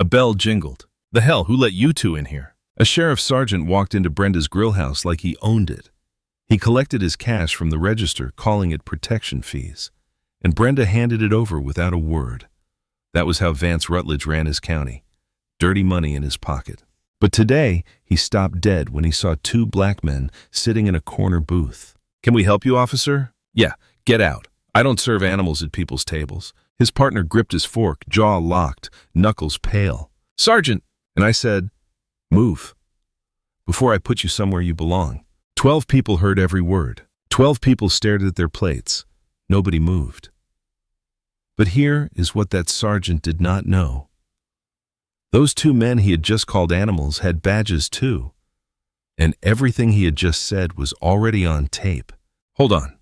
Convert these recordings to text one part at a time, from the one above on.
A bell jingled. The hell, who let you two in here? A sheriff's sergeant walked into Brenda's grill house like he owned it. He collected his cash from the register, calling it protection fees, and Brenda handed it over without a word. That was how Vance Rutledge ran his county. Dirty money in his pocket. But today, he stopped dead when he saw two black men sitting in a corner booth. "Can we help you, officer?" "Yeah, get out. I don't serve animals at people's tables." His partner gripped his fork, jaw locked, knuckles pale. "Sergeant!" And I said, "Move, before I put you somewhere you belong." 12 people heard every word. 12 people stared at their plates. Nobody moved. But here is what that sergeant did not know. Those two men he had just called animals had badges too. And everything he had just said was already on tape. Hold on.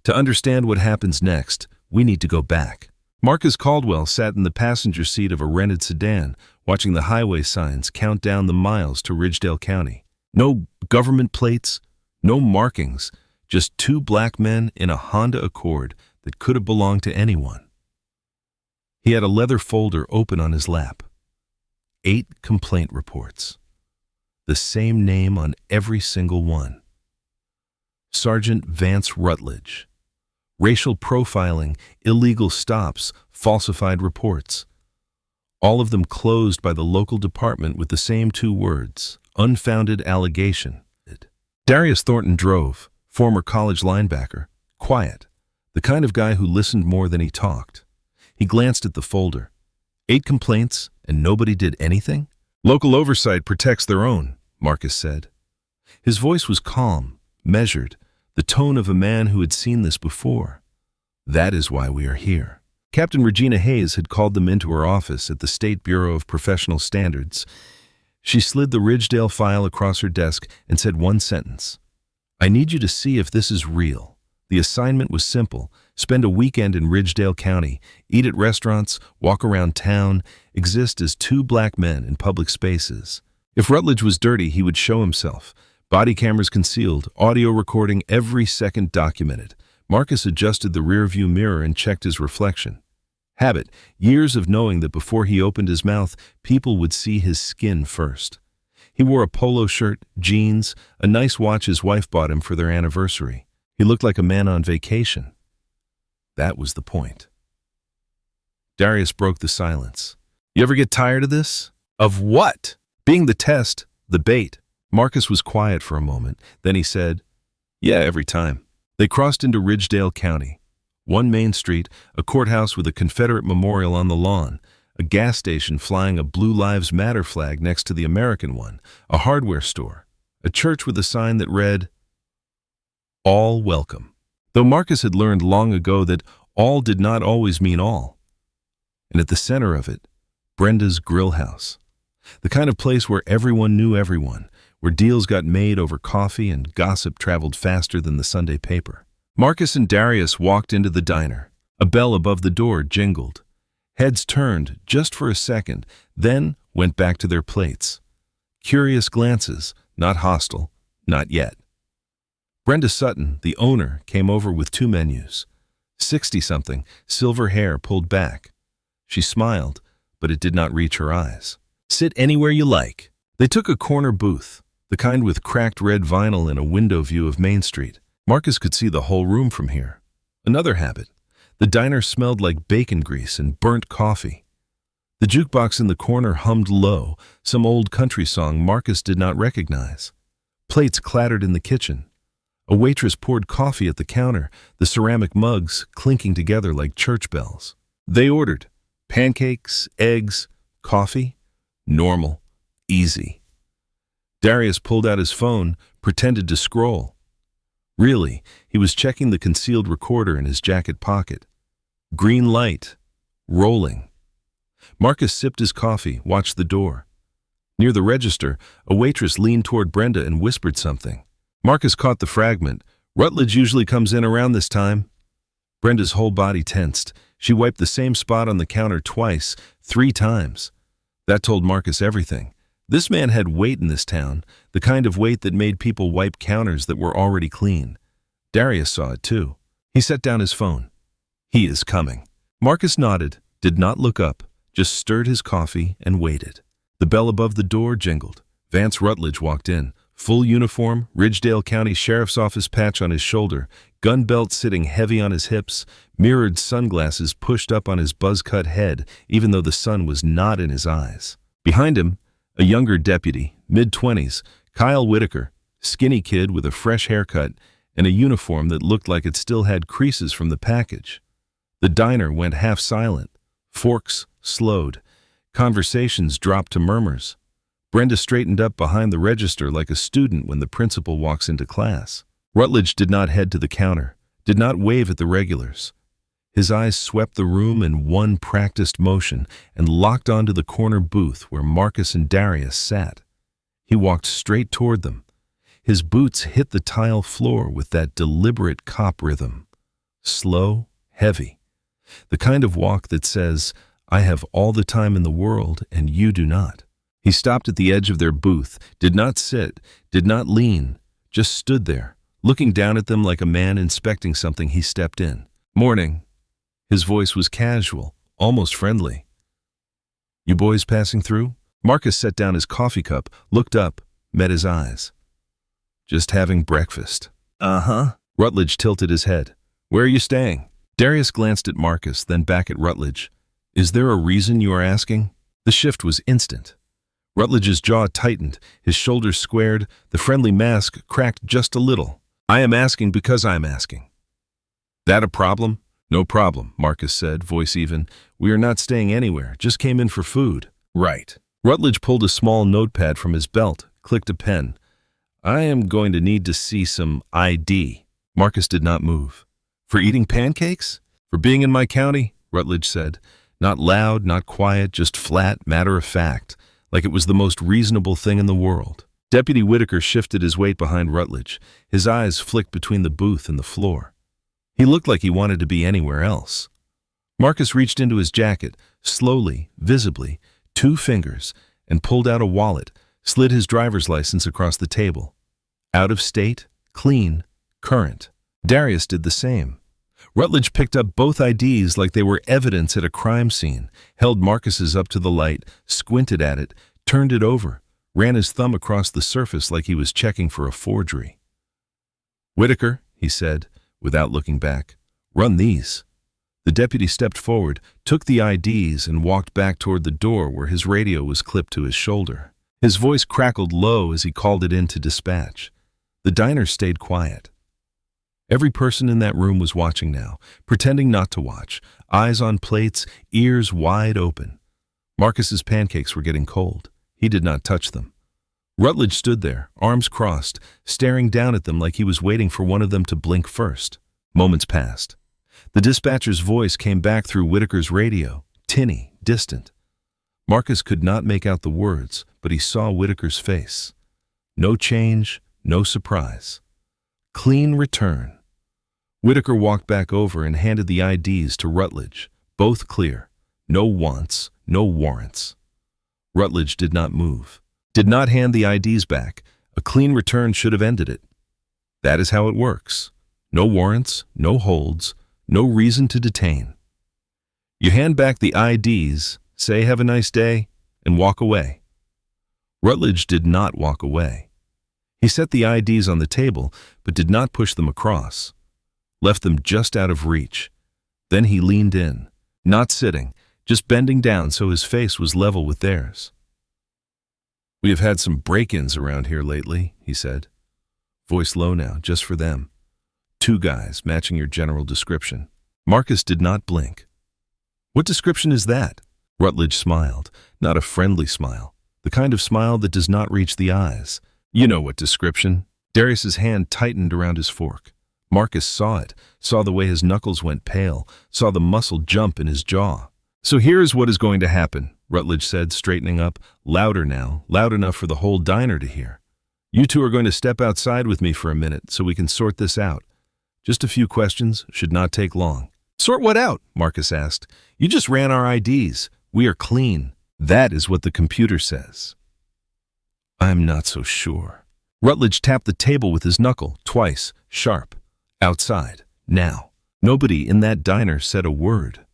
To understand what happens next, we need to go back. Marcus Caldwell sat in the passenger seat of a rented sedan, watching the highway signs count down the miles to Ridgedale County. No government plates, no markings, just two black men in a Honda Accord that could have belonged to anyone. He had a leather folder open on his lap. 8 complaint reports. The same name on every single one. Sergeant Vance Rutledge. Racial profiling, illegal stops, falsified reports. All of them closed by the local department with the same 2 words, unfounded allegation. Darius Thornton drove, former college linebacker, quiet, the kind of guy who listened more than he talked. He glanced at the folder. 8 complaints, and nobody did anything? Local oversight protects their own, Marcus said. His voice was calm, measured, the tone of a man who had seen this before. That is why we are here. Captain Regina Hayes had called them into her office at the State Bureau of Professional Standards. She slid the Ridgedale file across her desk and said one sentence. "I need you to see if this is real." The assignment was simple. Spend a weekend in Ridgedale County, eat at restaurants, walk around town, exist as 2 black men in public spaces. If Rutledge was dirty, he would show himself. Body cameras concealed, audio recording every second documented. Marcus adjusted the rearview mirror and checked his reflection. Habit, years of knowing that before he opened his mouth, people would see his skin first. He wore a polo shirt, jeans, a nice watch his wife bought him for their anniversary. He looked like a man on vacation. That was the point. Darius broke the silence. "You ever get tired of this?" "Of what?" "Being the test, the bait." Marcus was quiet for a moment. Then he said, "Yeah, every time." They crossed into Ridgedale County. One main street, a courthouse with a Confederate memorial on the lawn, a gas station flying a Blue Lives Matter flag next to the American one, a hardware store, a church with a sign that read, "All welcome." Though Marcus had learned long ago that all did not always mean all. And at the center of it, Brenda's grill house. The kind of place where everyone knew everyone, where deals got made over coffee and gossip traveled faster than the Sunday paper. Marcus and Darius walked into the diner. A bell above the door jingled. Heads turned just for a second, then went back to their plates. Curious glances, not hostile, not yet. Brenda Sutton, the owner, came over with 2 menus. 60-something, silver hair pulled back. She smiled, but it did not reach her eyes. "Sit anywhere you like." They took a corner booth, the kind with cracked red vinyl and a window view of Main Street. Marcus could see the whole room from here. Another habit. The diner smelled like bacon grease and burnt coffee. The jukebox in the corner hummed low, some old country song Marcus did not recognize. Plates clattered in the kitchen. A waitress poured coffee at the counter, the ceramic mugs clinking together like church bells. They ordered pancakes, eggs, coffee. Normal, easy. Darius pulled out his phone, pretended to scroll. Really, he was checking the concealed recorder in his jacket pocket. Green light. Rolling. Marcus sipped his coffee, watched the door. Near the register, a waitress leaned toward Brenda and whispered something. Marcus caught the fragment. "Rutledge usually comes in around this time." Brenda's whole body tensed. She wiped the same spot on the counter twice, 3 times. That told Marcus everything. This man had weight in this town, the kind of weight that made people wipe counters that were already clean. Darius saw it too. He set down his phone. "He is coming." Marcus nodded, did not look up, just stirred his coffee and waited. The bell above the door jingled. Vance Rutledge walked in, full uniform, Ridgedale County Sheriff's Office patch on his shoulder, gun belt sitting heavy on his hips, mirrored sunglasses pushed up on his buzz-cut head, even though the sun was not in his eyes. Behind him, a younger deputy, mid-20s, Kyle Whitaker, skinny kid with a fresh haircut and a uniform that looked like it still had creases from the package. The diner went half silent. Forks slowed. Conversations dropped to murmurs. Brenda straightened up behind the register like a student when the principal walks into class. Rutledge did not head to the counter, did not wave at the regulars. His eyes swept the room in one practiced motion and locked onto the corner booth where Marcus and Darius sat. He walked straight toward them. His boots hit the tile floor with that deliberate cop rhythm. Slow, heavy. The kind of walk that says, I have all the time in the world and you do not. He stopped at the edge of their booth, did not sit, did not lean, just stood there, looking down at them like a man inspecting something he stepped in. Morning. His voice was casual, almost friendly. You boys passing through? Marcus set down his coffee cup, looked up, met his eyes. Just having breakfast. Uh-huh. Rutledge tilted his head. Where are you staying? Darius glanced at Marcus, then back at Rutledge. Is there a reason you are asking? The shift was instant. Rutledge's jaw tightened, his shoulders squared, the friendly mask cracked just a little. I am asking because I am asking. That a problem? No problem, Marcus said, voice even. We are not staying anywhere, just came in for food. Right. Rutledge pulled a small notepad from his belt, clicked a pen. I am going to need to see some ID. Marcus did not move. For eating pancakes? For being in my county? Rutledge said. Not loud, not quiet, just flat, matter of fact, like it was the most reasonable thing in the world. Deputy Whitaker shifted his weight behind Rutledge. His eyes flicked between the booth and the floor. He looked like he wanted to be anywhere else. Marcus reached into his jacket, slowly, visibly, 2 fingers, and pulled out a wallet, slid his driver's license across the table. Out of state, clean, current. Darius did the same. Rutledge picked up both IDs like they were evidence at a crime scene, held Marcus's up to the light, squinted at it, turned it over, ran his thumb across the surface like he was checking for a forgery. Whitaker, he said, without looking back, run these. The deputy stepped forward, took the IDs, and walked back toward the door where his radio was clipped to his shoulder. His voice crackled low as he called it in to dispatch. The diner stayed quiet. Every person in that room was watching now, pretending not to watch, eyes on plates, ears wide open. Marcus's pancakes were getting cold. He did not touch them. Rutledge stood there, arms crossed, staring down at them like he was waiting for one of them to blink first. Moments passed. The dispatcher's voice came back through Whitaker's radio, tinny, distant. Marcus could not make out the words, but he saw Whitaker's face. No change, no surprise. Clean return. Whitaker walked back over and handed the IDs to Rutledge, both clear. No wants, no warrants. Rutledge did not move, did not hand the IDs back. A clean return should have ended it. That is how it works. No warrants, no holds, no reason to detain. You hand back the IDs, say have a nice day, and walk away. Rutledge did not walk away. He set the IDs on the table, but did not push them across. Left them just out of reach. Then he leaned in, not sitting, just bending down so his face was level with theirs. We have had some break-ins around here lately, he said. Voice low now, just for them. 2 guys matching your general description. Marcus did not blink. What description is that? Rutledge smiled, not a friendly smile, the kind of smile that does not reach the eyes. You know what description. Darius's hand tightened around his fork. Marcus saw it, saw the way his knuckles went pale, saw the muscle jump in his jaw. So here is what is going to happen, Rutledge said, straightening up, louder now, loud enough for the whole diner to hear. You 2 are going to step outside with me for a minute so we can sort this out. Just a few questions, should not take long. Sort what out? Marcus asked. You just ran our IDs. We are clean. That is what the computer says. I'm not so sure. Rutledge tapped the table with his knuckle, twice, sharp. Outside, now. Nobody in that diner said a word.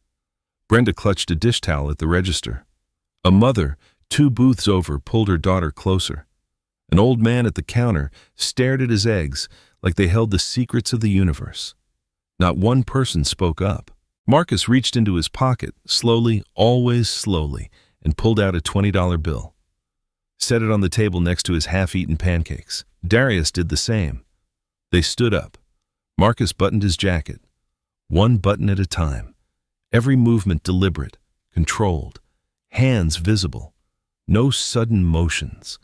Brenda clutched a dish towel at the register. A mother, 2 booths over, pulled her daughter closer. An old man at the counter stared at his eggs like they held the secrets of the universe. Not one person spoke up. Marcus reached into his pocket, slowly, always slowly, and pulled out a $20 bill. Set it on the table next to his half-eaten pancakes. Darius did the same. They stood up. Marcus buttoned his jacket, 1 button at a time. Every movement deliberate, controlled, hands visible. No sudden motions.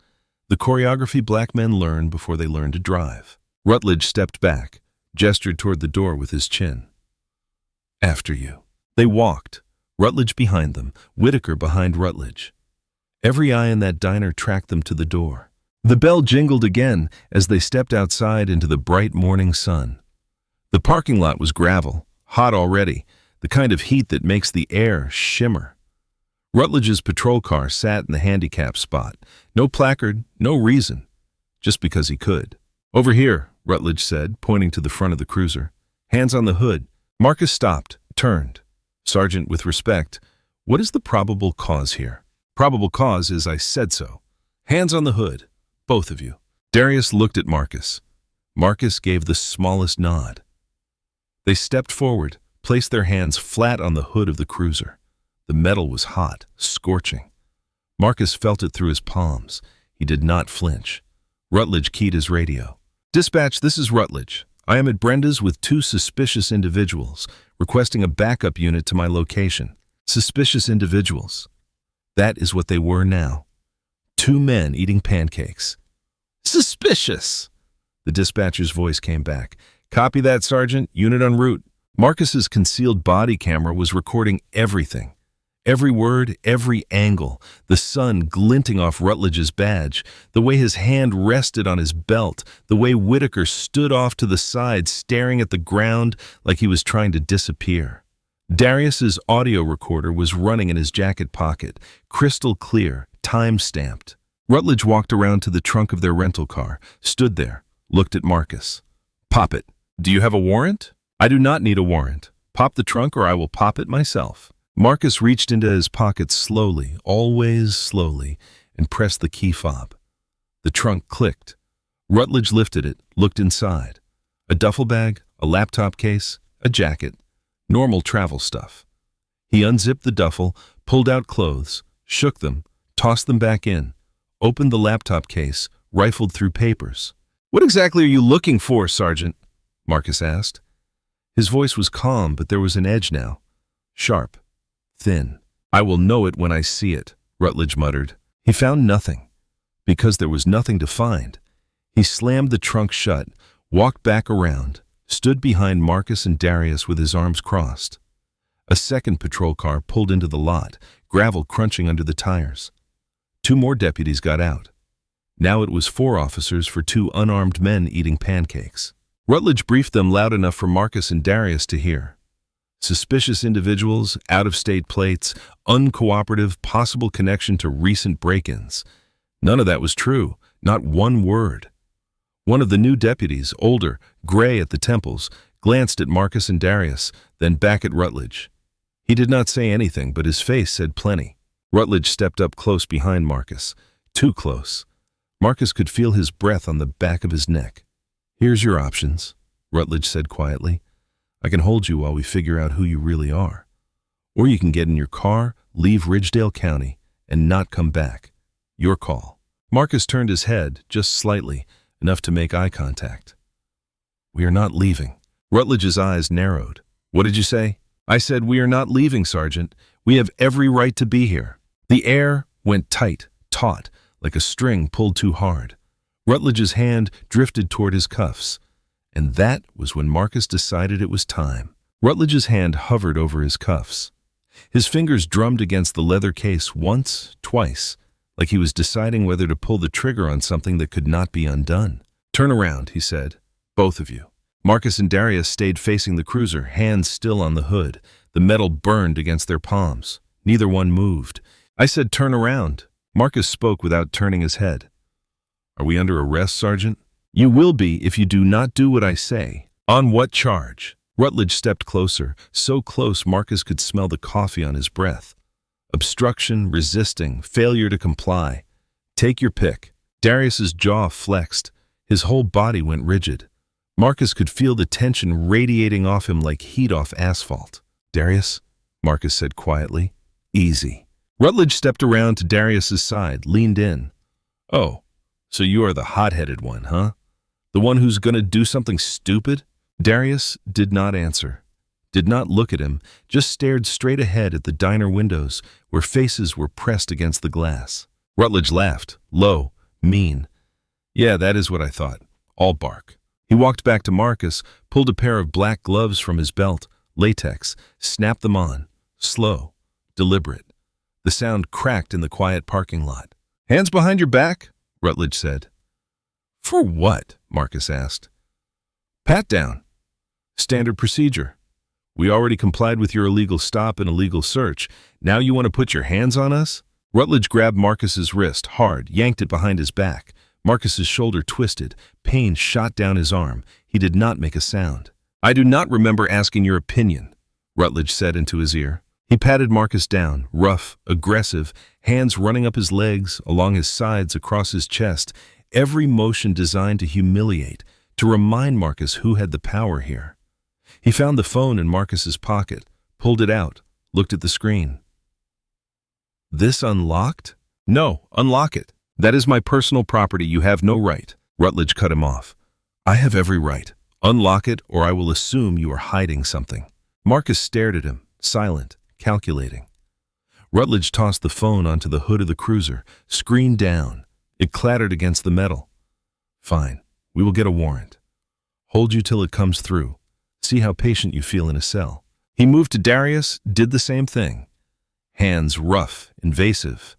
The choreography black men learn before they learn to drive. Rutledge stepped back, gestured toward the door with his chin. After you. They walked, Rutledge behind them, Whitaker behind Rutledge. Every eye in that diner tracked them to the door. The bell jingled again as they stepped outside into the bright morning sun. The parking lot was gravel, hot already, the kind of heat that makes the air shimmer. Rutledge's patrol car sat in the handicap spot. No placard, no reason, just because he could. Over here, Rutledge said, pointing to the front of the cruiser. Hands on the hood. Marcus stopped, turned. Sergeant, with respect, what is the probable cause here? Probable cause is I said so. Hands on the hood, both of you. Darius looked at Marcus. Marcus gave the smallest nod. They stepped forward, placed their hands flat on the hood of the cruiser. The metal was hot, scorching. Marcus felt it through his palms. He did not flinch. Rutledge keyed his radio. Dispatch, this is Rutledge. I am at Brenda's with 2 suspicious individuals, requesting a backup unit to my location. Suspicious individuals. That is what they were now. 2 men eating pancakes. Suspicious! The dispatcher's voice came back. Copy that, Sergeant. Unit en route. Marcus's concealed body camera was recording everything. Every word, every angle, the sun glinting off Rutledge's badge, the way his hand rested on his belt, the way Whitaker stood off to the side staring at the ground like he was trying to disappear. Darius's audio recorder was running in his jacket pocket, crystal clear, time-stamped. Rutledge walked around to the trunk of their rental car, stood there, looked at Marcus. Pop it. Do you have a warrant? I do not need a warrant. Pop the trunk or I will pop it myself. Marcus reached into his pocket slowly, always slowly, and pressed the key fob. The trunk clicked. Rutledge lifted it, looked inside. A duffel bag, a laptop case, a jacket, normal travel stuff. He unzipped the duffel, pulled out clothes, shook them, tossed them back in, opened the laptop case, rifled through papers. What exactly are you looking for, Sergeant? Marcus asked. His voice was calm, but there was an edge now. Sharp. Thin. I will know it when I see it, Rutledge muttered. He found nothing. Because there was nothing to find. He slammed the trunk shut, walked back around, stood behind Marcus and Darius with his arms crossed. A second patrol car pulled into the lot, gravel crunching under the tires. 2 more deputies got out. Now it was 4 officers for 2 unarmed men eating pancakes. Rutledge briefed them loud enough for Marcus and Darius to hear. Suspicious individuals, out-of-state plates, uncooperative, possible connection to recent break-ins. None of that was true, not one word. One of the new deputies, older, gray at the temples, glanced at Marcus and Darius, then back at Rutledge. He did not say anything, but his face said plenty. Rutledge stepped up close behind Marcus, too close. Marcus could feel his breath on the back of his neck. Here's your options, Rutledge said quietly. I can hold you while we figure out who you really are. Or you can get in your car, leave Ridgedale County, and not come back. Your call. Marcus turned his head, just slightly, enough to make eye contact. We are not leaving. Rutledge's eyes narrowed. What did you say? I said we are not leaving, Sergeant. We have every right to be here. The air went tight, taut, like a string pulled too hard. Rutledge's hand drifted toward his cuffs. And that was when Marcus decided it was time. Rutledge's hand hovered over his cuffs. His fingers drummed against the leather case once, twice, like he was deciding whether to pull the trigger on something that could not be undone. Turn around, he said. Both of you. Marcus and Darius stayed facing the cruiser, hands still on the hood. The metal burned against their palms. Neither one moved. I said turn around. Marcus spoke without turning his head. Are we under arrest, Sergeant? You will be if you do not do what I say. On what charge? Rutledge stepped closer, so close Marcus could smell the coffee on his breath. Obstruction, resisting, failure to comply. Take your pick. Darius's jaw flexed. His whole body went rigid. Marcus could feel the tension radiating off him like heat off asphalt. "Darius," Marcus said quietly. "Easy." Rutledge stepped around to Darius's side, leaned in. "Oh, so you are the hot-headed one, huh? The one who's gonna do something stupid?" Darius did not answer, did not look at him, just stared straight ahead at the diner windows where faces were pressed against the glass. Rutledge laughed, low, mean. "Yeah, that is what I thought. All bark." He walked back to Marcus, pulled a pair of black gloves from his belt, latex, snapped them on, slow, deliberate. The sound cracked in the quiet parking lot. "Hands behind your back," Rutledge said. "For what?" Marcus asked. "Pat down. Standard procedure. We already complied with your illegal stop and illegal search. Now you want to put your hands on us?" Rutledge grabbed Marcus's wrist hard, yanked it behind his back. Marcus's shoulder twisted. Pain shot down his arm. He did not make a sound. "I do not remember asking your opinion," Rutledge said into his ear. He patted Marcus down, rough, aggressive, hands running up his legs, along his sides, across his chest, every motion designed to humiliate, to remind Marcus who had the power here. He found the phone in Marcus's pocket, pulled it out, looked at the screen. "This unlocked?" "No, unlock it. That is my personal property. You have no right." Rutledge cut him off. "I have every right. Unlock it, or I will assume you are hiding something." Marcus stared at him, silent, calculating. Rutledge tossed the phone onto the hood of the cruiser, screen down. It clattered against the metal. "Fine, we will get a warrant. Hold you till it comes through. See how patient you feel in a cell." He moved to Darius, did the same thing. Hands rough, invasive.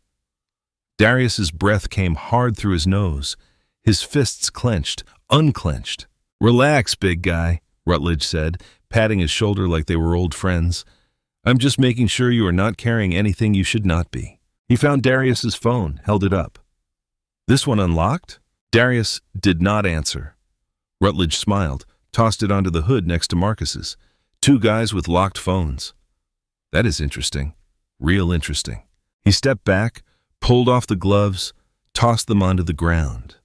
Darius's breath came hard through his nose. His fists clenched, unclenched. "Relax, big guy," Rutledge said, patting his shoulder like they were old friends. "I'm just making sure you are not carrying anything you should not be." He found Darius's phone, held it up. "This one unlocked?" Darius did not answer. Rutledge smiled, tossed it onto the hood next to Marcus's. Two guys with locked phones. "That is interesting. Real interesting." He stepped back, pulled off the gloves, tossed them onto the ground.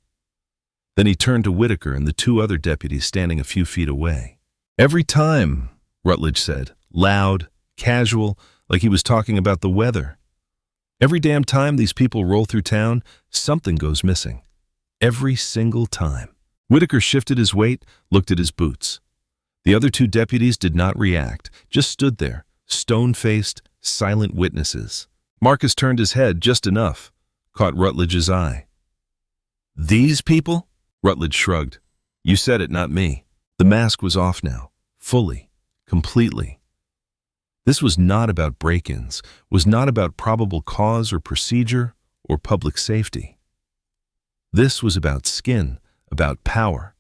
Then he turned to Whitaker and the two other deputies standing a few feet away. "Every time," Rutledge said, loud, casual, like he was talking about the weather. "Every damn time these people roll through town, something goes missing. Every single time." Whitaker shifted his weight, looked at his boots. The other two deputies did not react, just stood there, stone-faced, silent witnesses. Marcus turned his head just enough, caught Rutledge's eye. "These people?" Rutledge shrugged. "You said it, not me." The mask was off now, fully, completely. This was not about break-ins, was not about probable cause or procedure or public safety. This was about skin, about power,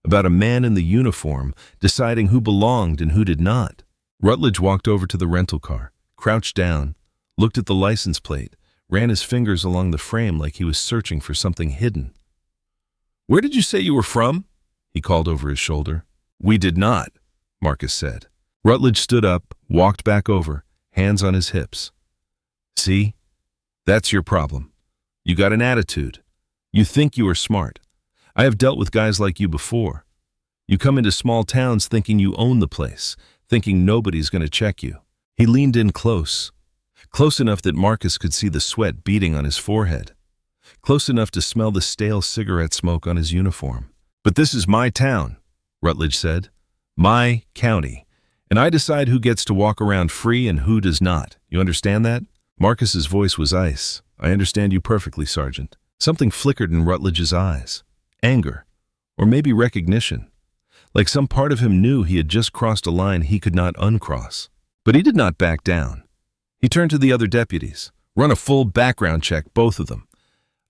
about a man in the uniform deciding who belonged and who did not. Rutledge walked over to the rental car, crouched down, looked at the license plate, ran his fingers along the frame like he was searching for something hidden. "Where did you say you were from?" he called over his shoulder. "We did not," Marcus said. Rutledge stood up, walked back over, hands on his hips. "See? That's your problem. You got an attitude. You think you are smart. I have dealt with guys like you before. You come into small towns thinking you own the place, thinking nobody's going to check you." He leaned in close enough that Marcus could see the sweat beading on his forehead, close enough to smell the stale cigarette smoke on his uniform. "But this is my town," Rutledge said. "My county. And I decide who gets to walk around free and who does not. You understand that?" Marcus's voice was ice. "I understand you perfectly, Sergeant." Something flickered in Rutledge's eyes. Anger, or maybe recognition. Like some part of him knew he had just crossed a line he could not uncross. But he did not back down. He turned to the other deputies. "Run a full background check, both of them.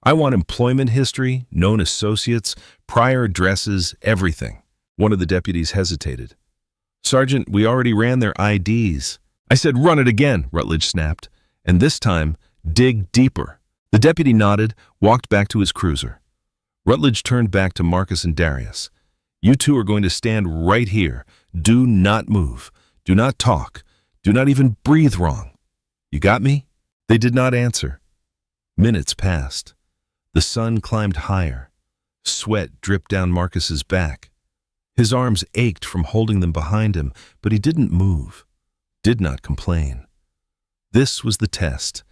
I want employment history, known associates, prior addresses, everything." One of the deputies hesitated. "Sergeant, we already ran their IDs." "I said run it again," Rutledge snapped. "And this time, dig deeper." The deputy nodded, walked back to his cruiser. Rutledge turned back to Marcus and Darius. You two are going to stand right here. Do not move. Do not talk. Do not even breathe wrong. You got me?" They did not answer. Minutes passed. The sun climbed higher. Sweat dripped down Marcus's back. His arms ached from holding them behind him, but he didn't move, did not complain. This was the test.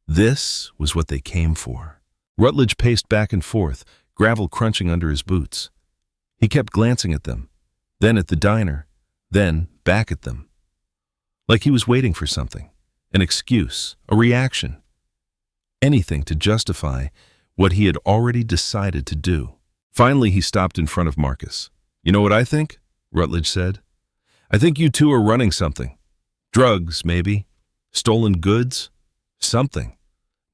This was what they came for. Rutledge paced back and forth, gravel crunching under his boots. He kept glancing at them, then at the diner, then back at them. Like he was waiting for something, an excuse, a reaction. Anything to justify what he had already decided to do. Finally, he stopped in front of Marcus. "You know what I think?" Rutledge said. "I think you two are running something. Drugs, maybe. Stolen goods. Something.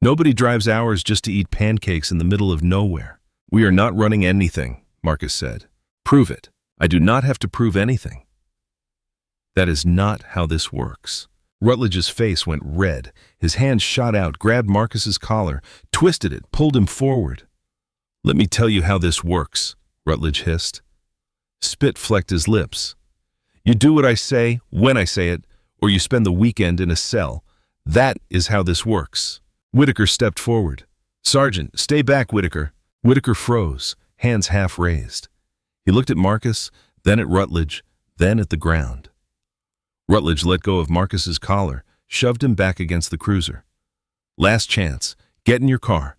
Nobody drives hours just to eat pancakes in the middle of nowhere." "We are not running anything," Marcus said. "Prove it." "I do not have to prove anything." "That is not how this works." Rutledge's face went red. His hand shot out, grabbed Marcus's collar, twisted it, pulled him forward. "Let me tell you how this works," Rutledge hissed. Spit flecked his lips. "You do what I say, when I say it, or you spend the weekend in a cell. That is how this works." Whitaker stepped forward. "Sergeant, stay back, Whitaker." Whitaker froze, hands half raised. He looked at Marcus, then at Rutledge, then at the ground. Rutledge let go of Marcus's collar, shoved him back against the cruiser. "Last chance. Get in your car.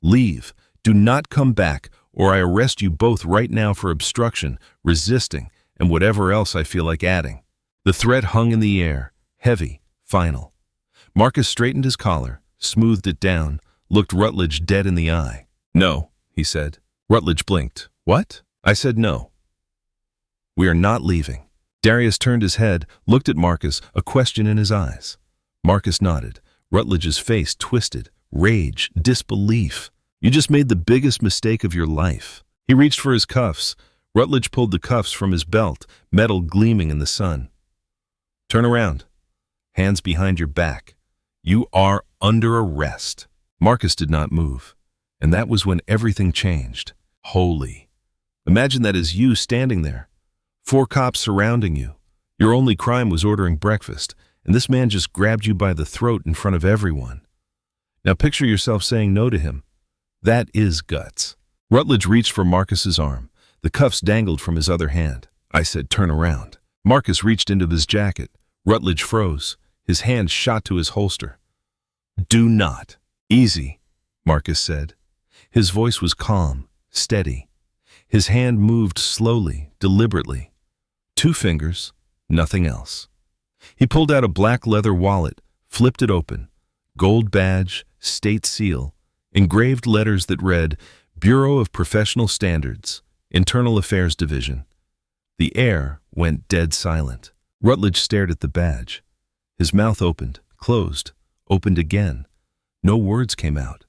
Leave. Do not come back, or I arrest you both right now for obstruction, resisting, and whatever else I feel like adding." The threat hung in the air, heavy, final. Marcus straightened his collar, smoothed it down, looked Rutledge dead in the eye. "No," he said. Rutledge blinked. "What?" "I said no. We are not leaving." Darius turned his head, looked at Marcus, a question in his eyes. Marcus nodded. Rutledge's face twisted, rage, disbelief. "You just made the biggest mistake of your life." He reached for his cuffs. Rutledge pulled the cuffs from his belt, metal gleaming in the sun. "Turn around. Hands behind your back. You are under arrest." Marcus did not move, and that was when everything changed. Holy. Imagine that as you standing there. 4 cops surrounding you. Your only crime was ordering breakfast, and this man just grabbed you by the throat in front of everyone. Now picture yourself saying no to him. That is guts. Rutledge reached for Marcus's arm. The cuffs dangled from his other hand. I said, "Turn around." Marcus reached into his jacket. Rutledge froze. His hand shot to his holster. "Do not." "Easy," Marcus said. His voice was calm, steady. His hand moved slowly, deliberately. 2 fingers, nothing else. He pulled out a black leather wallet, flipped it open. Gold badge, state seal, engraved letters that read, Bureau of Professional Standards, Internal Affairs Division. The air went dead silent. Rutledge stared at the badge. His mouth opened, closed, opened again. No words came out.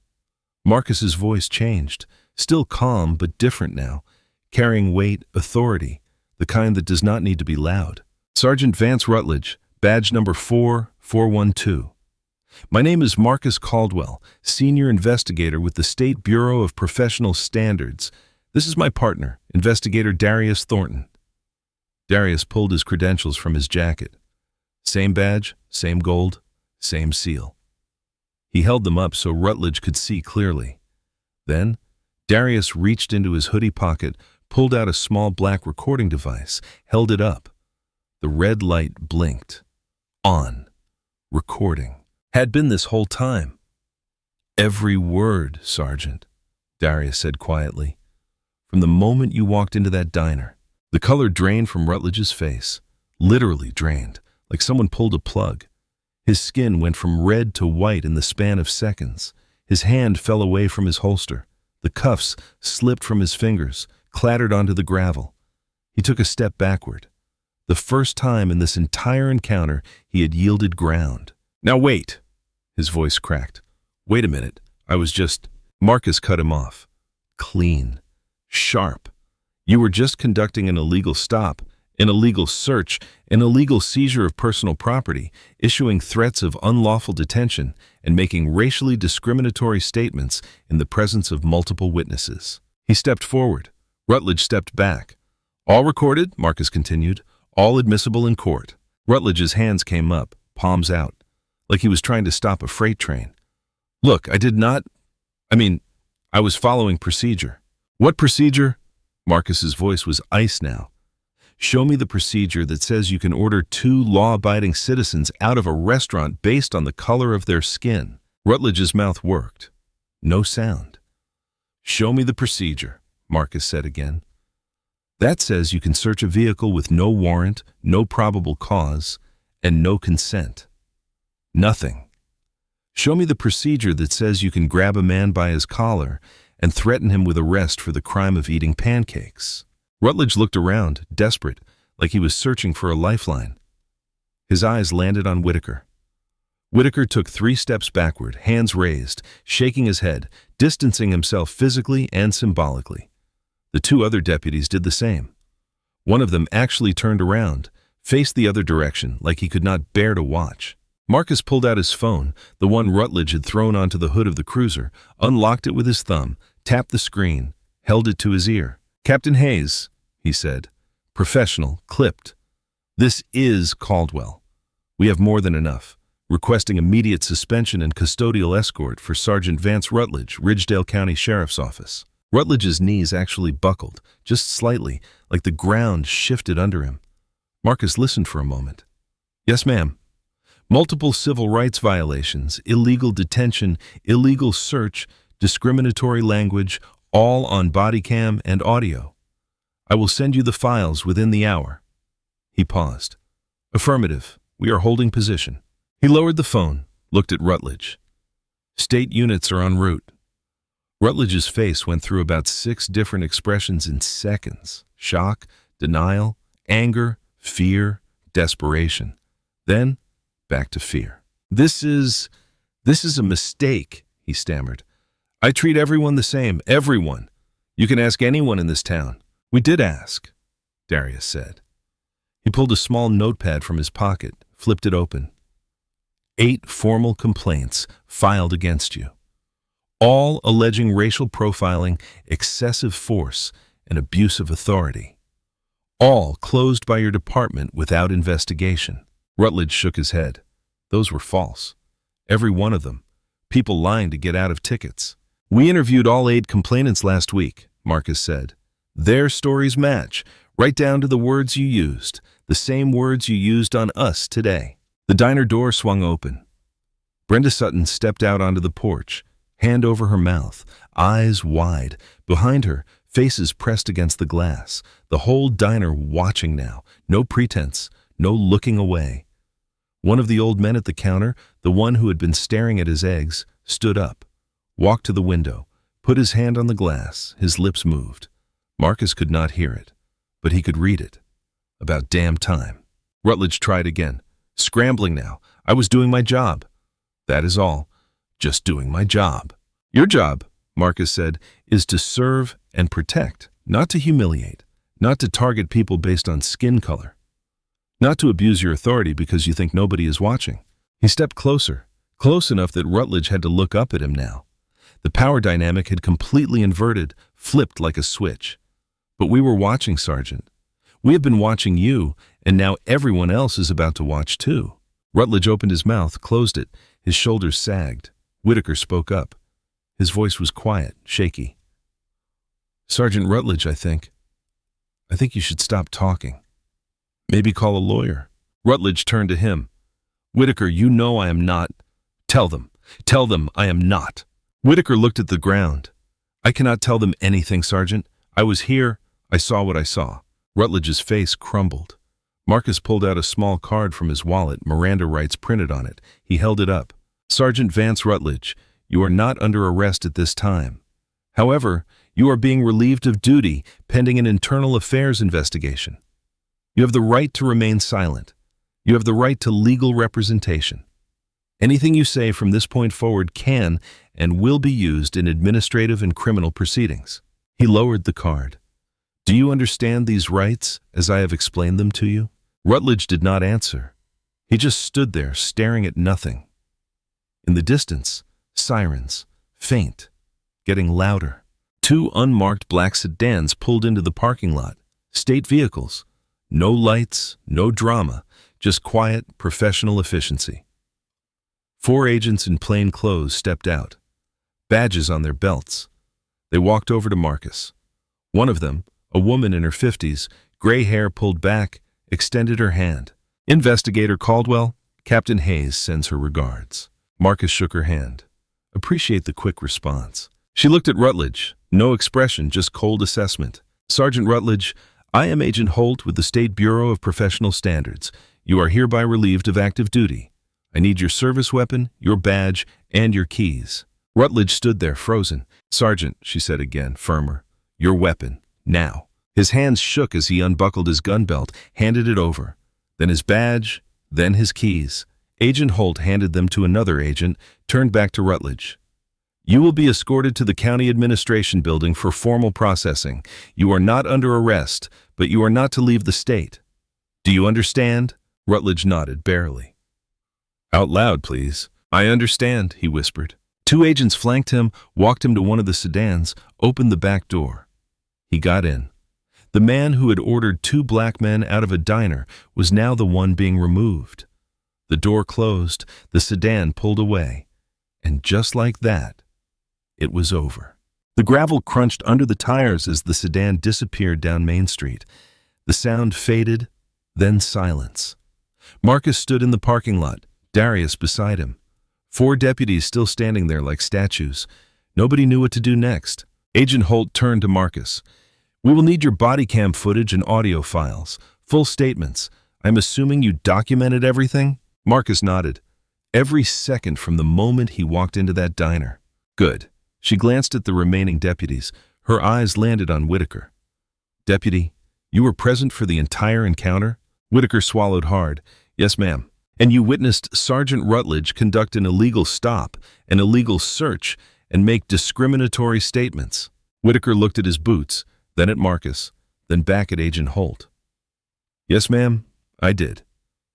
Marcus's voice changed, still calm but different now, carrying weight, authority, the kind that does not need to be loud. "Sergeant Vance Rutledge, badge number 4412. My name is Marcus Caldwell, senior investigator with the State Bureau of Professional Standards. This is my partner, Investigator Darius Thornton." Darius pulled his credentials from his jacket. Same badge, same gold, same seal. He held them up so Rutledge could see clearly. Then, Darius reached into his hoodie pocket, pulled out a small black recording device, held it up. The red light blinked. On. Recording. Had been this whole time. "Every word, Sergeant," Darius said quietly. "From the moment you walked into that diner." The color drained from Rutledge's face, literally drained, like someone pulled a plug. His skin went from red to white in the span of seconds. His hand fell away from his holster. The cuffs slipped from his fingers, clattered onto the gravel. He took a step backward. The first time in this entire encounter he had yielded ground. "Now wait," his voice cracked. "Wait a minute, I was just—" Marcus cut him off. Clean. Sharp. "You were just conducting an illegal stop, an illegal search, an illegal seizure of personal property, issuing threats of unlawful detention, and making racially discriminatory statements in the presence of multiple witnesses." He stepped forward. Rutledge stepped back. All recorded, Marcus continued, all admissible in court. Rutledge's hands came up, palms out, like he was trying to stop a freight train. Look, I was following procedure. What procedure? Marcus's voice was ice now. Show me the procedure that says you can order two law-abiding citizens out of a restaurant based on the color of their skin. Rutledge's mouth worked. No sound. Show me the procedure, Marcus said again. That says you can search a vehicle with no warrant, no probable cause, and no consent. Nothing. Show me the procedure that says you can grab a man by his collar and threaten him with arrest for the crime of eating pancakes. Rutledge looked around, desperate, like he was searching for a lifeline. His eyes landed on Whitaker. Whitaker took 3 steps backward, hands raised, shaking his head, distancing himself physically and symbolically. The 2 other deputies did the same. One of them actually turned around, faced the other direction like he could not bear to watch. Marcus pulled out his phone, the one Rutledge had thrown onto the hood of the cruiser, unlocked it with his thumb, tapped the screen, held it to his ear. Captain Hayes, he said. Professional, clipped. This is Caldwell. We have more than enough. Requesting immediate suspension and custodial escort for Sergeant Vance Rutledge, Ridgedale County Sheriff's Office. Rutledge's knees actually buckled, just slightly, like the ground shifted under him. Marcus listened for a moment. Yes, ma'am. Multiple civil rights violations, illegal detention, illegal search, discriminatory language, all on body cam and audio. I will send you the files within the hour. He paused. Affirmative. We are holding position. He lowered the phone, looked at Rutledge. State units are en route. Rutledge's face went through about 6 different expressions in seconds. Shock, denial, anger, fear, desperation. Then, back to fear. This is a mistake, he stammered. I treat everyone the same, everyone. You can ask anyone in this town. We did ask, Darius said. He pulled a small notepad from his pocket, flipped it open. 8 formal complaints filed against you, all alleging racial profiling, excessive force, and abuse of authority. All closed by your department without investigation. Rutledge shook his head. Those were false. Every one of them. People lying to get out of tickets. We interviewed all 8 complainants last week, Marcus said. Their stories match, right down to the words you used, the same words you used on us today. The diner door swung open. Brenda Sutton stepped out onto the porch, hand over her mouth, eyes wide. Behind her, faces pressed against the glass, the whole diner watching now, no pretense, no looking away. One of the old men at the counter, the one who had been staring at his eggs, stood up, walked to the window, put his hand on the glass, his lips moved. Marcus could not hear it, but he could read it. About damn time. Rutledge tried again. Scrambling now. I was doing my job. That is all. Just doing my job. Your job, Marcus said, is to serve and protect, not to humiliate, not to target people based on skin color, not to abuse your authority because you think nobody is watching. He stepped closer, close enough that Rutledge had to look up at him now. The power dynamic had completely inverted, flipped like a switch. But we were watching, Sergeant. We have been watching you, and now everyone else is about to watch too. Rutledge opened his mouth, closed it. His shoulders sagged. Whitaker spoke up. His voice was quiet, shaky. Sergeant Rutledge, I think you should stop talking. Maybe call a lawyer. Rutledge turned to him. Whitaker, you know I am not. Tell them I am not. Whitaker looked at the ground. I cannot tell them anything, Sergeant. I was here. I saw what I saw. Rutledge's face crumbled. Marcus pulled out a small card from his wallet, Miranda rights printed on it. He held it up. Sergeant Vance Rutledge, you are not under arrest at this time. However, you are being relieved of duty pending an internal affairs investigation. You have the right to remain silent. You have the right to legal representation. Anything you say from this point forward can and will be used in administrative and criminal proceedings. He lowered the card. Do you understand these rights as I have explained them to you? Rutledge did not answer. He just stood there staring at nothing. In the distance, sirens, faint, getting louder. 2 unmarked black sedans pulled into the parking lot, State vehicles. No lights, no drama, just quiet, professional efficiency. 4 agents in plain clothes stepped out, badges on their belts. They walked over to Marcus. One of them, a woman in her 50s, gray hair pulled back, extended her hand. "Investigator Caldwell, Captain Hayes sends her regards." Marcus shook her hand. "Appreciate the quick response." She looked at Rutledge, no expression, just cold assessment. "Sergeant Rutledge, I am Agent Holt with the State Bureau of Professional Standards. You are hereby relieved of active duty. I need your service weapon, your badge, and your keys." Rutledge stood there, frozen. "Sergeant," she said again, firmer, "your weapon, now." His hands shook as he unbuckled his gun belt, handed it over. Then his badge, then his keys. Agent Holt handed them to another agent, turned back to Rutledge. "You will be escorted to the county administration building for formal processing. You are not under arrest, but you are not to leave the state. Do you understand?" Rutledge nodded, barely. "Out loud, please." "I understand," he whispered. 2 agents flanked him, walked him to one of the sedans, opened the back door. He got in. The man who had ordered 2 black men out of a diner was now the one being removed. The door closed, the sedan pulled away, and just like that, it was over. The gravel crunched under the tires as the sedan disappeared down Main Street. The sound faded, then silence. Marcus stood in the parking lot, Darius beside him. 4 deputies still standing there like statues. Nobody knew what to do next. Agent Holt turned to Marcus. "We will need your body cam footage and audio files, full statements. I'm assuming you documented everything?" Marcus nodded. "Every second from the moment he walked into that diner." "Good." She glanced at the remaining deputies. Her eyes landed on Whitaker. "Deputy, you were present for the entire encounter?" Whitaker swallowed hard. "Yes, ma'am." "And you witnessed Sergeant Rutledge conduct an illegal stop, an illegal search, and make discriminatory statements?" Whitaker looked at his boots, then at Marcus, then back at Agent Holt. "Yes, ma'am, I did."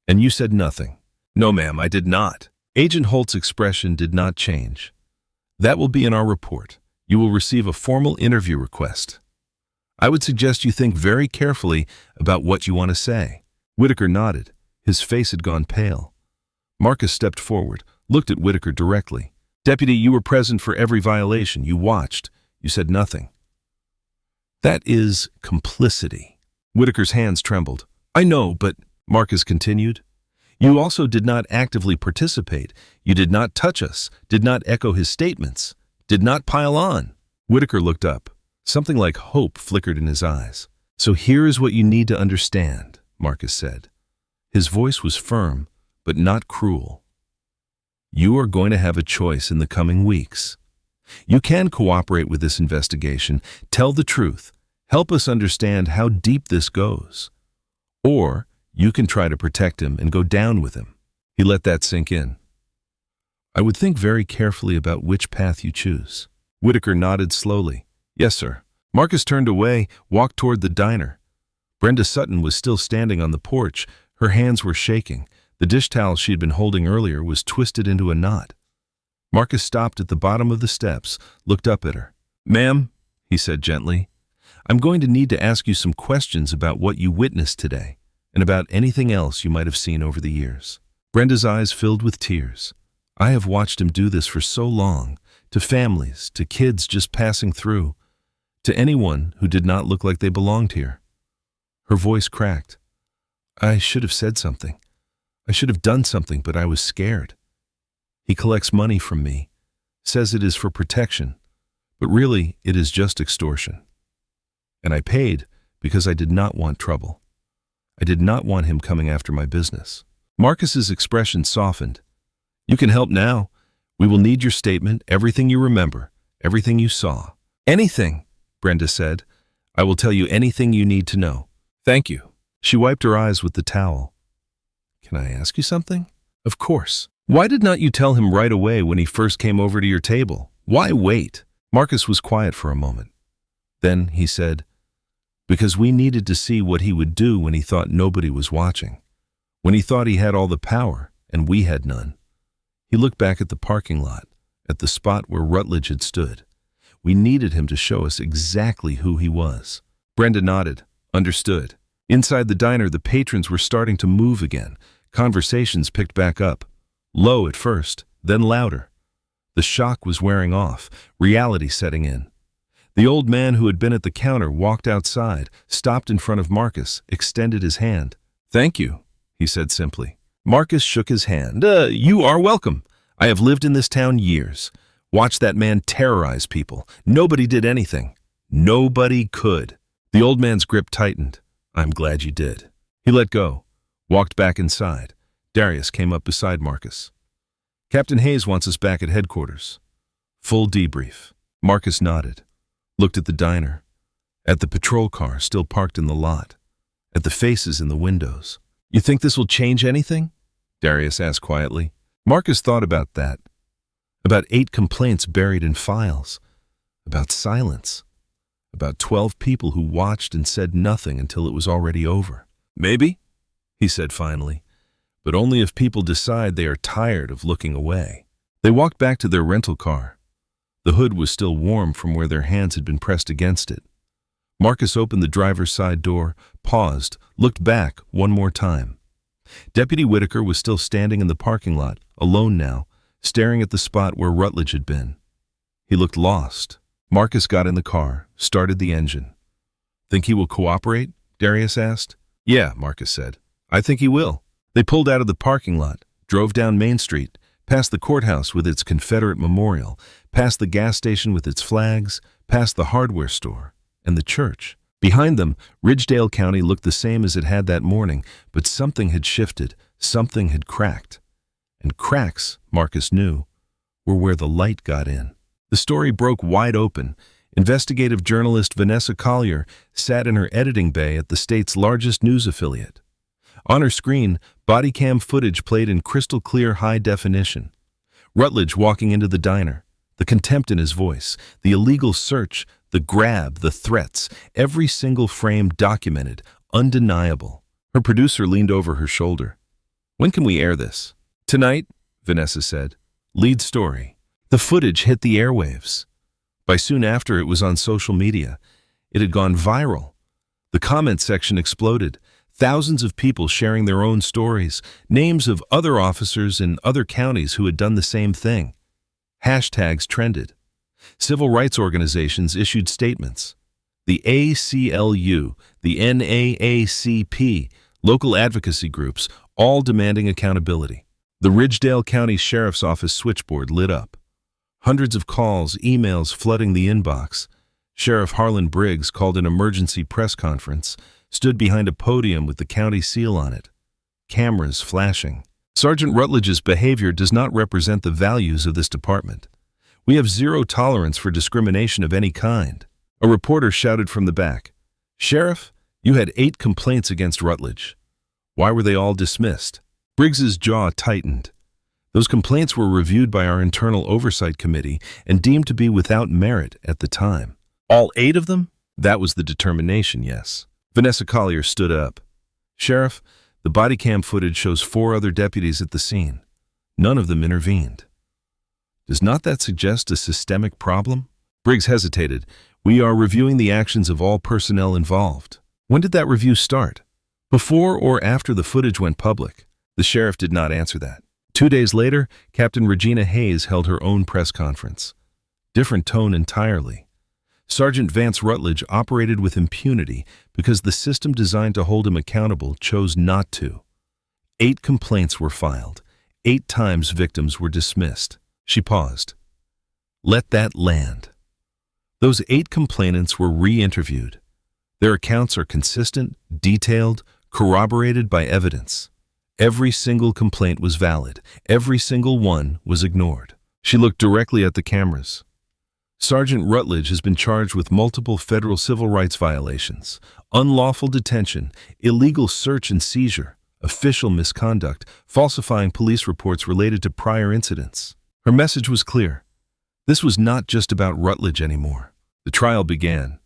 "And you said nothing?" "No, ma'am, I did not." Agent Holt's expression did not change. "That will be in our report. You will receive a formal interview request. I would suggest you think very carefully about what you want to say." Whitaker nodded. His face had gone pale. Marcus stepped forward, looked at Whitaker directly. "Deputy, you were present for every violation. You watched. You said nothing." "That is complicity." Whitaker's hands trembled. "I know, but," Marcus continued, "you also did not actively participate. You did not touch us, did not echo his statements, did not pile on." Whitaker looked up. Something like hope flickered in his eyes. "So here is what you need to understand," Marcus said. His voice was firm, but not cruel. "You are going to have a choice in the coming weeks. You can cooperate with this investigation, tell the truth, help us understand how deep this goes. Or you can try to protect him and go down with him." He let that sink in. "I would think very carefully about which path you choose." Whitaker nodded slowly. "Yes, sir." Marcus turned away, walked toward the diner. Brenda Sutton was still standing on the porch. Her hands were shaking. The dish towel she had been holding earlier was twisted into a knot. Marcus stopped at the bottom of the steps, looked up at her. "Ma'am," he said gently, "I'm going to need to ask you some questions about what you witnessed today, and about anything else you might have seen over the years." Brenda's eyes filled with tears. "I have watched him do this for so long, to families, to kids just passing through, to anyone who did not look like they belonged here." Her voice cracked. "I should have said something. I should have done something, but I was scared. He collects money from me, says it is for protection, but really it is just extortion. And I paid because I did not want trouble. I did not want him coming after my business." Marcus's expression softened. "You can help now. We will need your statement, everything you remember, everything you saw." "Anything," Brenda said. "I will tell you anything you need to know." "Thank you." She wiped her eyes with the towel. "Can I ask you something?" "Of course." "Why did not you tell him right away when he first came over to your table? Why wait?" Marcus was quiet for a moment. Then he said, "Because we needed to see what he would do when he thought nobody was watching, when he thought he had all the power and we had none." He looked back at the parking lot, at the spot where Rutledge had stood. "We needed him to show us exactly who he was." Brenda nodded. Understood. Inside the diner, the patrons were starting to move again. Conversations picked back up. Low at first, then louder. The shock was wearing off, reality setting in. The old man who had been at the counter walked outside, stopped in front of Marcus, extended his hand. "Thank you," he said simply. Marcus shook his hand. You are welcome. I have lived in this town years. Watched that man terrorize people. Nobody did anything. Nobody could." The old man's grip tightened. "I'm glad you did." He let go, walked back inside. Darius came up beside Marcus. "Captain Hayes wants us back at headquarters." Full debrief. Marcus nodded, looked at the diner, at the patrol car still parked in the lot, at the faces in the windows. "You think this will change anything?" Darius asked quietly. Marcus thought about that. About 8 complaints buried in files. About silence. About 12 people who watched and said nothing until it was already over. "Maybe," he said finally, "but only if people decide they are tired of looking away." They walked back to their rental car. The hood was still warm from where their hands had been pressed against it. Marcus opened the driver's side door, paused, looked back one more time. Deputy Whitaker was still standing in the parking lot, alone now, staring at the spot where Rutledge had been. He looked lost. Marcus got in the car, started the engine. "Think he will cooperate?" Darius asked. "Yeah," Marcus said. "I think he will." They pulled out of the parking lot, drove down Main Street, past the courthouse with its Confederate memorial, past the gas station with its flags, past the hardware store, and the church. Behind them, Ridgedale County looked the same as it had that morning, but something had shifted, something had cracked. And cracks, Marcus knew, were where the light got in. The story broke wide open. Investigative journalist Vanessa Collier sat in her editing bay at the state's largest news affiliate. On her screen, body cam footage played in crystal clear high definition. Rutledge walking into the diner, the contempt in his voice, the illegal search, the grab, the threats, every single frame documented, undeniable. Her producer leaned over her shoulder. "When can we air this?" "Tonight," Vanessa said. Lead story. The footage hit the airwaves. By soon after, it was on social media. It had gone viral. The comment section exploded. Thousands of people sharing their own stories, names of other officers in other counties who had done the same thing. Hashtags trended. Civil rights organizations issued statements. The ACLU, the NAACP, local advocacy groups, all demanding accountability. The Ridgedale County Sheriff's Office switchboard lit up. Hundreds of calls, emails flooding the inbox. Sheriff Harlan Briggs called an emergency press conference, stood behind a podium with the county seal on it. Cameras flashing. "Sergeant Rutledge's behavior does not represent the values of this department. We have zero tolerance for discrimination of any kind." A reporter shouted from the back, "Sheriff, you had 8 complaints against Rutledge. Why were they all dismissed?" Briggs's jaw tightened. Those complaints were reviewed by our internal oversight committee and deemed to be without merit at the time. "All 8 of them?" That was the determination, yes. Vanessa Collier stood up. "Sheriff, the body cam footage shows 4 other deputies at the scene. None of them intervened. Does not that suggest a systemic problem?" Briggs hesitated. "We are reviewing the actions of all personnel involved." "When did that review start? Before or after the footage went public?" The sheriff did not answer that. 2 days later, Captain Regina Hayes held her own press conference. Different tone entirely. Sergeant Vance Rutledge operated with impunity because the system designed to hold him accountable chose not to. 8 complaints were filed. 8 times victims were dismissed. She paused. Let that land. Those 8 complainants were re-interviewed. Their accounts are consistent, detailed, corroborated by evidence. Every single complaint was valid. Every single one was ignored. She looked directly at the cameras. Sergeant Rutledge has been charged with multiple federal civil rights violations, unlawful detention, illegal search and seizure, official misconduct, falsifying police reports related to prior incidents. Her message was clear. This was not just about Rutledge anymore. The trial began.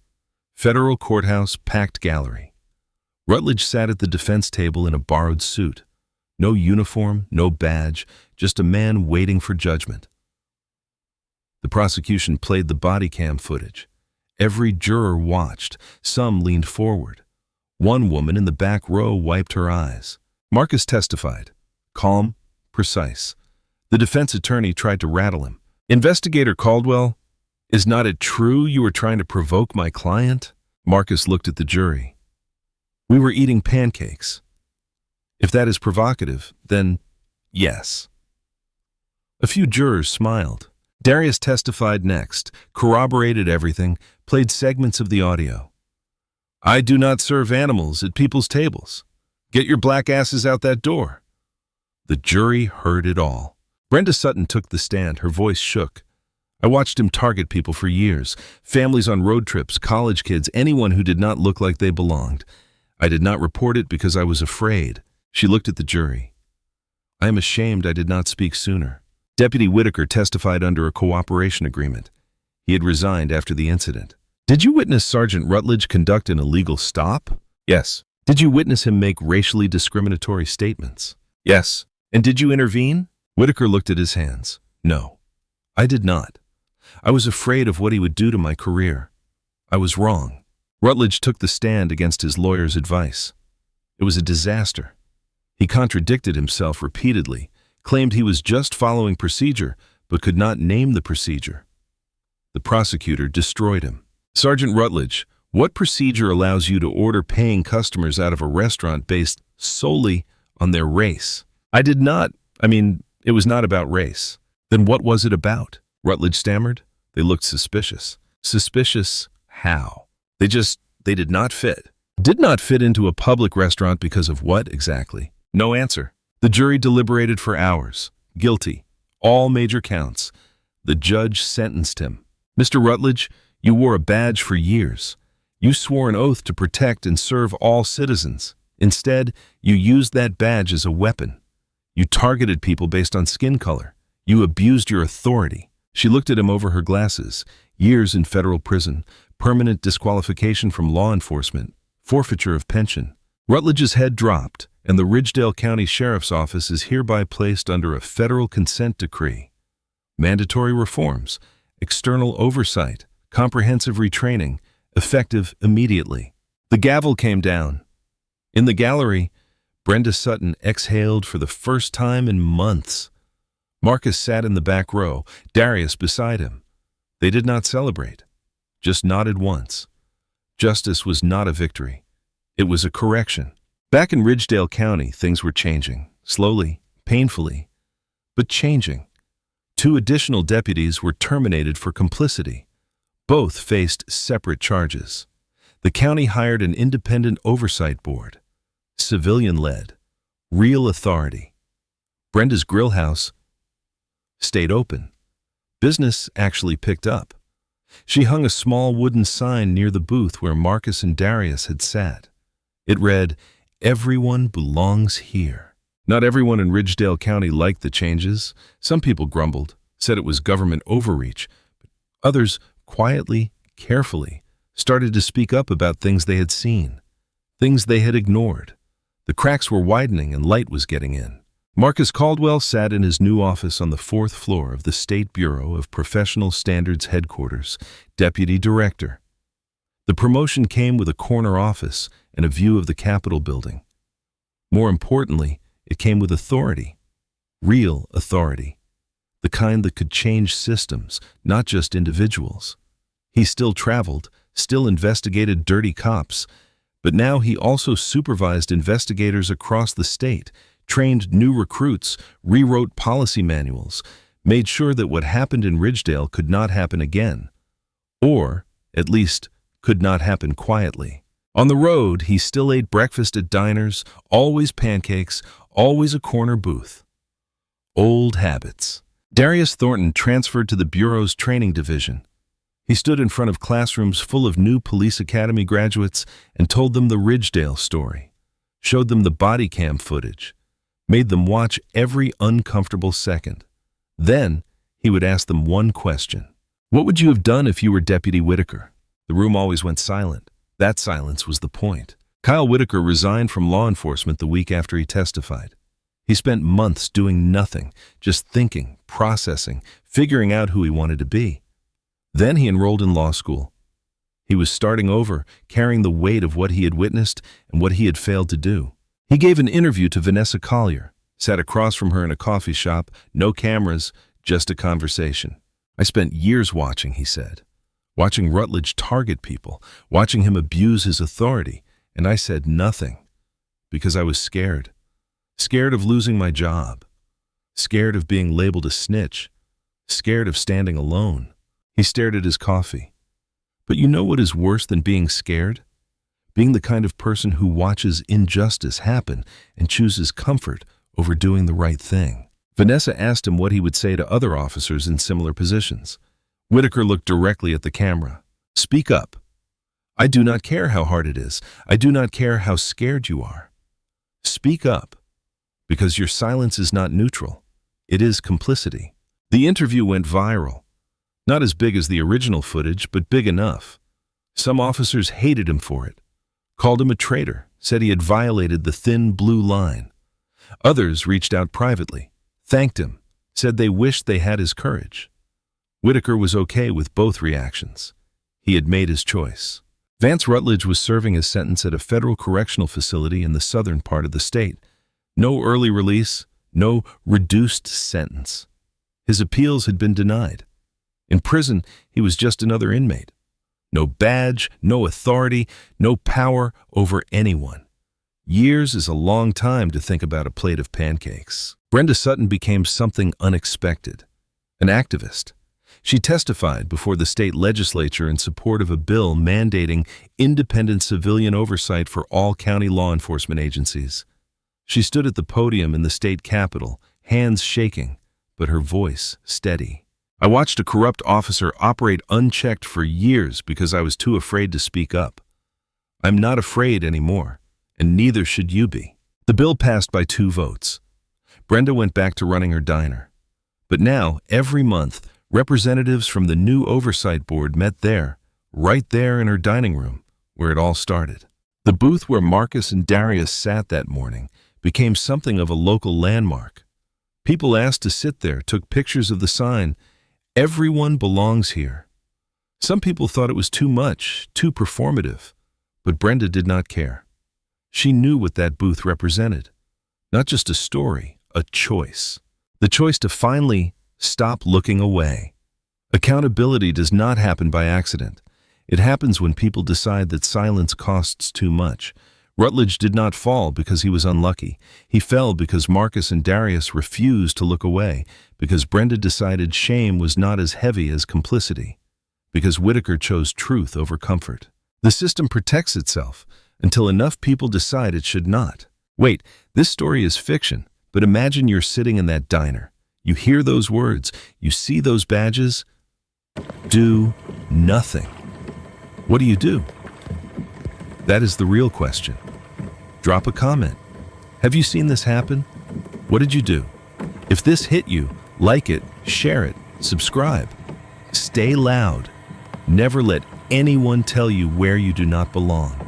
Federal courthouse, packed gallery. Rutledge sat at the defense table in a borrowed suit. No uniform, no badge, just a man waiting for judgment. The prosecution played the body cam footage. Every juror watched. Some leaned forward. One woman in the back row wiped her eyes. Marcus testified, calm, precise. The defense attorney tried to rattle him. "Investigator Caldwell, is not it true you were trying to provoke my client?" Marcus looked at the jury. "We were eating pancakes. If that is provocative, then yes." A few jurors smiled. Darius testified next, corroborated everything, played segments of the audio. "I do not serve animals at people's tables. Get your black asses out that door." The jury heard it all. Brenda Sutton took the stand, her voice shook. "I watched him target people for years, families on road trips, college kids, anyone who did not look like they belonged. I did not report it because I was afraid." She looked at the jury. "I am ashamed I did not speak sooner." Deputy Whitaker testified under a cooperation agreement. He had resigned after the incident. "Did you witness Sergeant Rutledge conduct an illegal stop?" "Yes." "Did you witness him make racially discriminatory statements?" "Yes." "And did you intervene?" Whitaker looked at his hands. "No, I did not. I was afraid of what he would do to my career. I was wrong." Rutledge took the stand against his lawyer's advice. It was a disaster. He contradicted himself repeatedly, claimed he was just following procedure, but could not name the procedure. The prosecutor destroyed him. "Sergeant Rutledge, what procedure allows you to order paying customers out of a restaurant based solely on their race?" "I did not. It was not about race." "Then what was it about?" Rutledge stammered. They looked suspicious. "Suspicious how?" They did not fit." "Did not fit into a public restaurant because of what exactly?" No answer. The jury deliberated for hours. Guilty. All major counts. The judge sentenced him. "Mr. Rutledge, you wore a badge for years. You swore an oath to protect and serve all citizens. Instead, you used that badge as a weapon. You targeted people based on skin color. You abused your authority." She looked at him over her glasses. Years in federal prison, permanent disqualification from law enforcement, forfeiture of pension. Rutledge's head dropped, and the Ridgedale County Sheriff's Office is hereby placed under a federal consent decree. Mandatory reforms, external oversight, comprehensive retraining, effective immediately. The gavel came down. In the gallery, Brenda Sutton exhaled for the first time in months. Marcus sat in the back row, Darius beside him. They did not celebrate, just nodded once. Justice was not a victory. It was a correction. Back in Ridgedale County, things were changing, slowly, painfully, but changing. 2 additional deputies were terminated for complicity. Both faced separate charges. The county hired an independent oversight board. Civilian-led, real authority. Brenda's grill house stayed open. Business actually picked up. She hung a small wooden sign near the booth where Marcus and Darius had sat. It read, "Everyone belongs here." Not everyone in Ridgedale County liked the changes. Some people grumbled, said it was government overreach. Others, quietly, carefully, started to speak up about things they had seen, things they had ignored. The cracks were widening and light was getting in. Marcus Caldwell sat in his new office on the 4th floor of the State Bureau of Professional Standards headquarters, deputy director. The promotion came with a corner office and a view of the Capitol building. More importantly, it came with authority, real authority, the kind that could change systems, not just individuals. He still traveled, still investigated dirty cops, but now he also supervised investigators across the state, trained new recruits, rewrote policy manuals, made sure that what happened in Ridgedale could not happen again, or, at least, could not happen quietly. On the road, he still ate breakfast at diners, always pancakes, always a corner booth. Old habits. Darius Thornton transferred to the Bureau's training division. He stood in front of classrooms full of new police academy graduates and told them the Ridgedale story, showed them the body cam footage, made them watch every uncomfortable second. Then he would ask them one question. "What would you have done if you were Deputy Whitaker?" The room always went silent. That silence was the point. Kyle Whitaker resigned from law enforcement the week after he testified. He spent months doing nothing, just thinking, processing, figuring out who he wanted to be. Then he enrolled in law school. He was starting over, carrying the weight of what he had witnessed and what he had failed to do. He gave an interview to Vanessa Collier, sat across from her in a coffee shop, no cameras, just a conversation. I spent years watching, he said, watching Rutledge target people, watching him abuse his authority, and I said nothing because I was scared. Scared of losing my job, scared of being labeled a snitch, scared of standing alone. He stared at his coffee. But you know what is worse than being scared? Being the kind of person who watches injustice happen and chooses comfort over doing the right thing. Vanessa asked him what he would say to other officers in similar positions. Whitaker looked directly at the camera. Speak up. I do not care how hard it is. I do not care how scared you are. Speak up, because your silence is not neutral. It is complicity. The interview went viral. Not as big as the original footage, but big enough. Some officers hated him for it, called him a traitor, said he had violated the thin blue line. Others reached out privately, thanked him, said they wished they had his courage. Whitaker was okay with both reactions. He had made his choice. Vance Rutledge was serving his sentence at a federal correctional facility in the southern part of the state. No early release, no reduced sentence. His appeals had been denied. In prison, he was just another inmate. No badge, no authority, no power over anyone. Years is a long time to think about a plate of pancakes. Brenda Sutton became something unexpected, an activist. She testified before the state legislature in support of a bill mandating independent civilian oversight for all county law enforcement agencies. She stood at the podium in the state capitol, hands shaking, but her voice steady. I watched a corrupt officer operate unchecked for years because I was too afraid to speak up. I'm not afraid anymore, and neither should you be. The bill passed by 2 votes. Brenda went back to running her diner. But now, every month, representatives from the new oversight board met there, right there in her dining room, where it all started. The booth where Marcus and Darius sat that morning became something of a local landmark. People asked to sit there, took pictures of the sign, "Everyone belongs here." Some people thought it was too much, too performative, but Brenda did not care. She knew what that booth represented. Not just a story, a choice. The choice to finally stop looking away. Accountability does not happen by accident. It happens when people decide that silence costs too much. Rutledge did not fall because he was unlucky. He fell because Marcus and Darius refused to look away, because Brenda decided shame was not as heavy as complicity, because Whitaker chose truth over comfort. The system protects itself until enough people decide it should not. Wait, this story is fiction, but imagine you're sitting in that diner. You hear those words, you see those badges. Do nothing. What do you do? That is the real question. Drop a comment. Have you seen this happen? What did you do? If this hit you, like it, share it, subscribe. Stay loud. Never let anyone tell you where you do not belong.